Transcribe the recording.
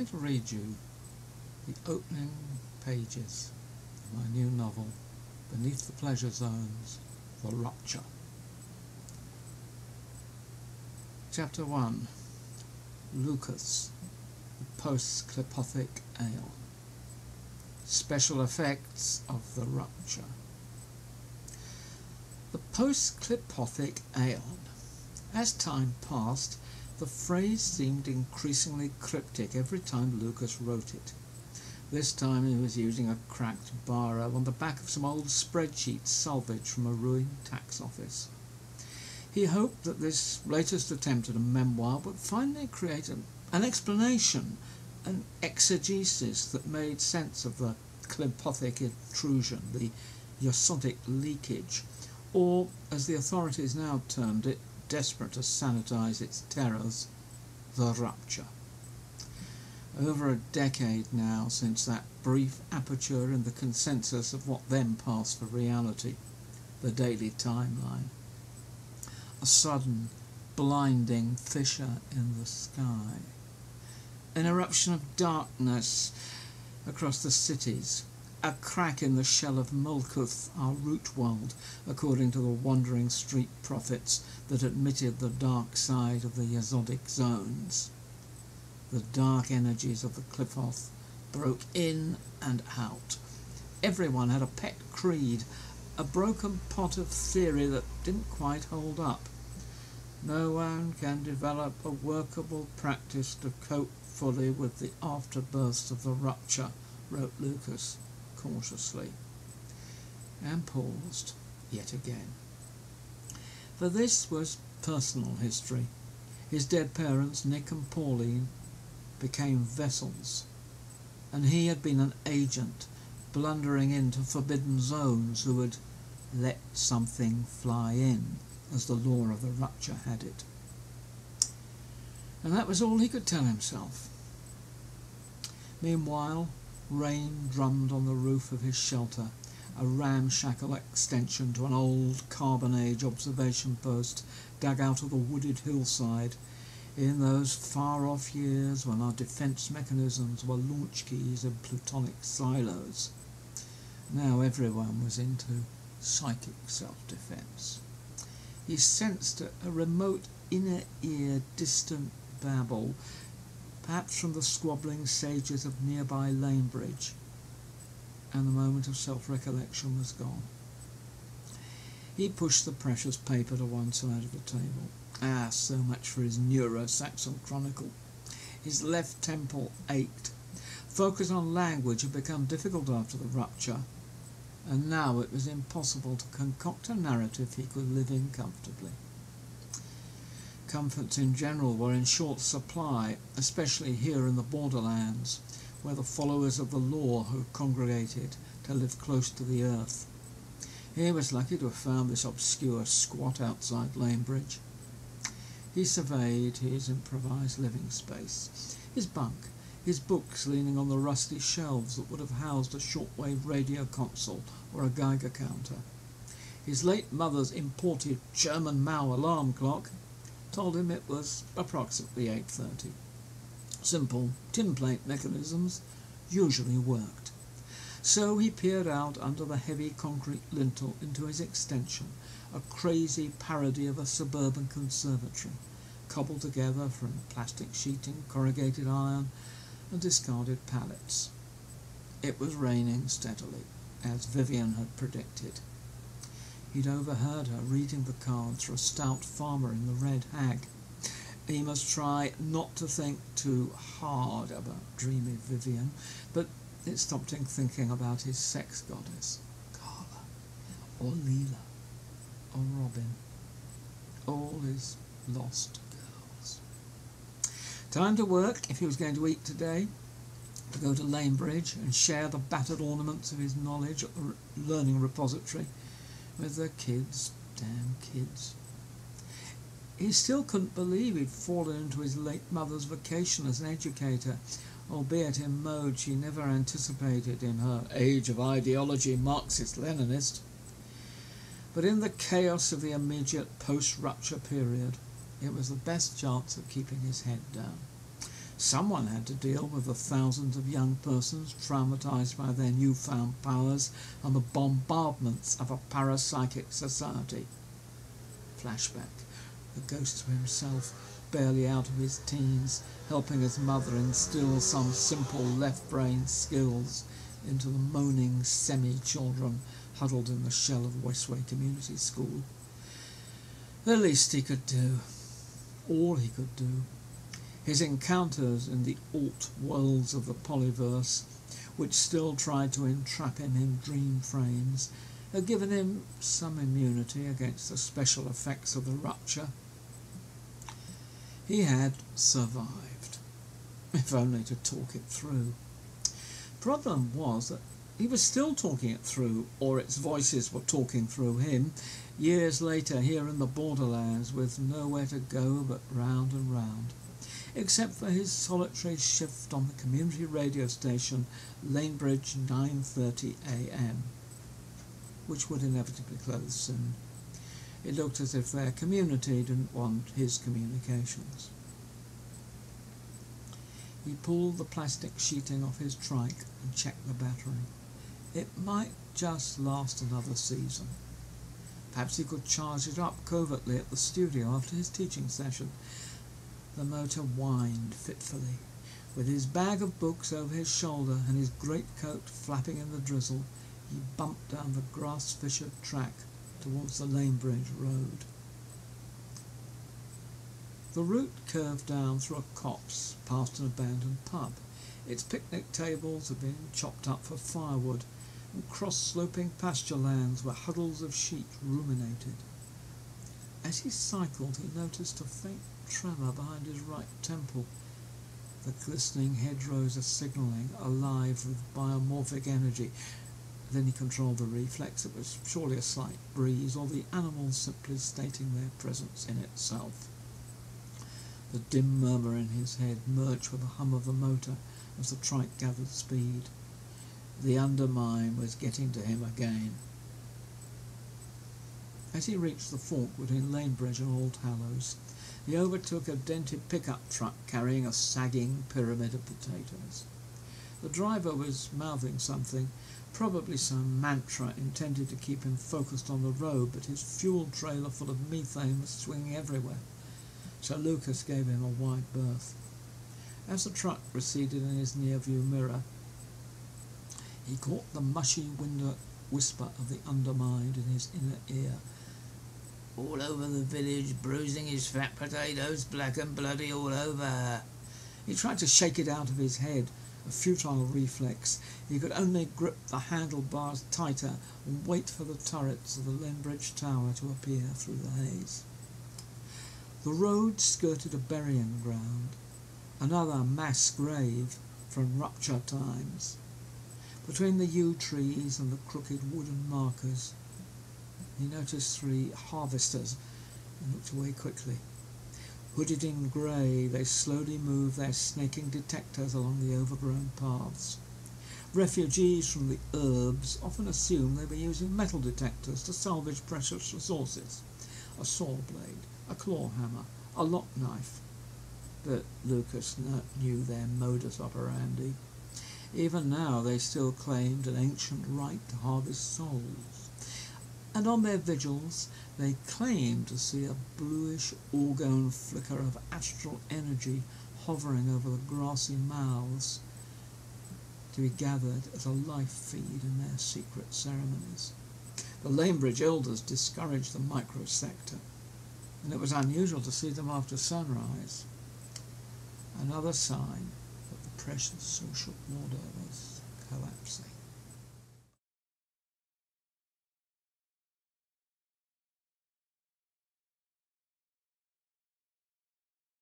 to read you the opening pages of my new novel, Beneath the Pleasure Zones, The Rupture. Chapter 1. Lucas, the Post-Klepothic Ale. Special effects of the rupture. The post-Klepothic aeon. As time passed, the phrase seemed increasingly cryptic every time Lucas wrote it. This time he was using a cracked biro on the back of some old spreadsheets salvaged from a ruined tax office. He hoped that this latest attempt at a memoir would finally create an explanation, an exegesis that made sense of the Klepothic intrusion, the iosotic leakage, or, as the authorities now termed it, desperate to sanitize its terrors, the rupture. Over a decade now since that brief aperture in the consensus of what then passed for reality, the daily timeline. A sudden, blinding fissure in the sky. An eruption of darkness across the cities. A crack in the shell of Mulkuth, our root world, according to the wandering street prophets that admitted the dark side of the Iosotic zones. The dark energies of the Qliphoth broke in and out. Everyone had a pet creed, a broken pot of theory that didn't quite hold up. No one can develop a workable practice to cope fully with the afterbirths of the rupture, wrote Lucas cautiously, and paused yet again. For this was personal history. His dead parents, Nick and Pauline, became vessels, and he had been an agent, blundering into forbidden zones who had let something fly in, as the law of the rupture had it. And that was all he could tell himself. Meanwhile, rain drummed on the roof of his shelter, a ramshackle extension to an old Carbon Age observation post dug out of the wooded hillside in those far-off years when our defence mechanisms were launch keys in plutonic silos. Now everyone was into psychic self-defence. He sensed a remote inner-ear distant babble, perhaps from the squabbling sages of nearby Lanebridge, and the moment of self-recollection was gone. He pushed the precious paper to one side of the table. So much for his Neuro-Saxon Chronicle. His left temple ached. Focus on language had become difficult after the rupture, and now it was impossible to concoct a narrative he could live in comfortably. Comforts in general were in short supply, especially here in the borderlands, where the followers of the law had congregated to live close to the earth. He was lucky to have found this obscure squat outside Lanebridge. He surveyed his improvised living space, his bunk, his books leaning on the rusty shelves that would have housed a shortwave radio console or a Geiger counter. His late mother's imported German Mao alarm clock told him it was approximately 8:30. Simple tinplate mechanisms usually worked. So he peered out under the heavy concrete lintel into his extension, a crazy parody of a suburban conservatory, cobbled together from plastic sheeting, corrugated iron, and discarded pallets. It was raining steadily, as Vivian had predicted. He'd overheard her reading the cards for a stout farmer in the Red Hag. He must try not to think too hard about dreamy Vivian, but it stopped him thinking about his sex goddess, Carla, or Leela, or Robin, all his lost girls. Time to work if he was going to eat today, to go to Lanebridge and share the battered ornaments of his knowledge at the learning repository with the kids, damn kids. He still couldn't believe he'd fallen into his late mother's vocation as an educator, albeit in mode she never anticipated in her age of ideology Marxist-Leninist. But in the chaos of the immediate post-rupture period, it was the best chance of keeping his head down. Someone had to deal with the thousands of young persons traumatized by their newfound powers and the bombardments of a parapsychic society. Flashback. The ghost of himself, barely out of his teens, helping his mother instill some simple left-brain skills into the moaning semi-children huddled in the shell of Westway Community School. The least he could do. All he could do. His encounters in the alt worlds of the polyverse, which still tried to entrap him in dream frames, had given him some immunity against the special effects of the rupture. He had survived, if only to talk it through. Problem was that he was still talking it through, or its voices were talking through him, years later here in the borderlands, with nowhere to go but round and round, except for his solitary shift on the community radio station Lanebridge 9:30 AM, which would inevitably close soon. It looked as if their community didn't want his communications. He pulled the plastic sheeting off his trike and checked the battery. It might just last another season. Perhaps he could charge it up covertly at the studio after his teaching session. The motor whined fitfully. With his bag of books over his shoulder and his greatcoat flapping in the drizzle, he bumped down the grass-fissured track towards the Lanebridge Road. The route curved down through a copse past an abandoned pub. Its picnic tables had been chopped up for firewood, and cross-sloping pasture lands where huddles of sheep ruminated. As he cycled, he noticed a faint tremor behind his right temple. The glistening hedgerows are signalling, alive with biomorphic energy. Then he controlled the reflex. It was surely a slight breeze, or the animals simply stating their presence in itself. The dim murmur in his head merged with the hum of the motor as the trike gathered speed. The undermine was getting to him again. As he reached the fork between Lanebridge and Old Hallows, he overtook a dented pickup truck carrying a sagging pyramid of potatoes. The driver was mouthing something, probably some mantra intended to keep him focused on the road, but his fuel trailer full of methane was swinging everywhere, so Lucas gave him a wide berth. As the truck receded in his near-view mirror, he caught the mushy whisper of the undermined in his inner ear. All over the village, bruising his fat potatoes, black and bloody all over. He tried to shake it out of his head, a futile reflex. He could only grip the handlebars tighter and wait for the turrets of the Lanebridge Tower to appear through the haze. The road skirted a burying ground, another mass grave from rupture times. Between the yew trees and the crooked wooden markers, he noticed 3 harvesters and looked away quickly. Hooded in grey, they slowly moved their snaking detectors along the overgrown paths. Refugees from the urbs often assumed they were using metal detectors to salvage precious resources. A saw blade, a claw hammer, a lock knife. But Lucas knew their modus operandi. Even now they still claimed an ancient right to harvest souls. And on their vigils they claimed to see a bluish orgone flicker of astral energy hovering over the grassy mouths, to be gathered as a life feed in their secret ceremonies. The Lanebridge elders discouraged the microsector, and it was unusual to see them after sunrise. Another sign that the precious social order was collapsing.